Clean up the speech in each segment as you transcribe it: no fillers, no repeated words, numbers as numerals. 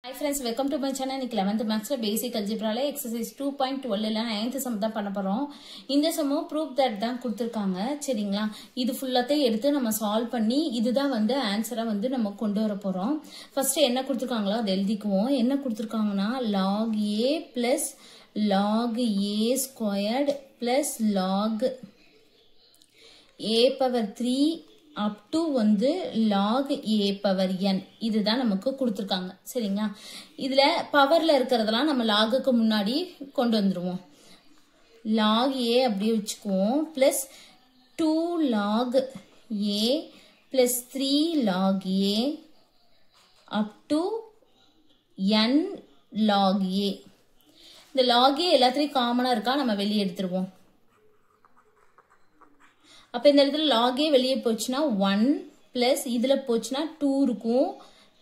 Hi friends, welcome to my channel. இன்னைக்கு 11th maths basic algebra exercise 2.12 ல 9th sum தான் பண்ண போறோம். இந்த sum proof that தான் கொடுத்திருக்காங்க. சரிங்களா? இது ஃபுல்லாத்தை எடுத்து நம்ம சால்வ் பண்ணி இதுதான் வந்து ஆன்சரா வந்து நம்ம கொண்டு வர போறோம். ஃபர்ஸ்ட் என்ன கொடுத்திருக்காங்களோ அதை எழுதிக்குவோம். என்ன கொடுத்திருக்காங்கன்னா log a plus log a squared plus log a power 3 up to வந்து log a power n இதுதான் நமக்கு கொடுத்திருக்காங்க. சரிங்களா? இதுல பவர்ல இருக்கிறதெல்லாம் நம்ம லாகுக்கு முன்னாடி கொண்டு வந்துருவோம். log a அப்படியே வச்சுக்குவோம் plus 2 log a plus 3 log a up to n log a. இந்த log a எல்லாத்துலயும் காமனா இருக்கா, நம்ம வெளியே எடுத்துருவோம். அப்ப இந்த இடத்துல log a வெளியே போச்சுன்னா 1 plus இதுல போச்சுன்னா 2 இருக்கும்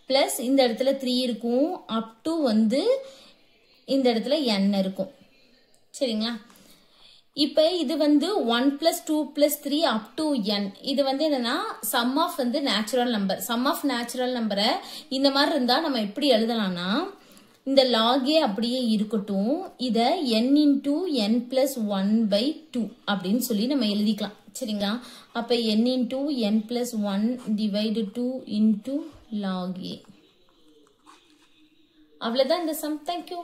plus இந்த இடத்துல 3 இருக்கும் up to வந்து இந்த இடத்துல n இருக்கும். சரிங்களா? இப்ப இது வந்து 1 plus 2 plus 3 up to n. இது வந்து என்னன்னா sum of வந்து natural number. sum of natural number இந்த மாதிரி இருந்தா நம்ம எப்படி எழுதலாம்னா இந்த log a அப்படியே இருக்கட்டும், இத n into n plus 1 by 2 அப்படின்னு சொல்லி நம்ம எழுதிக்கலாம். சரிங்களா? அப்ப n into n plus 1 divided 2 into log a. அவ்வளவுதான் இந்த sum. Thank you.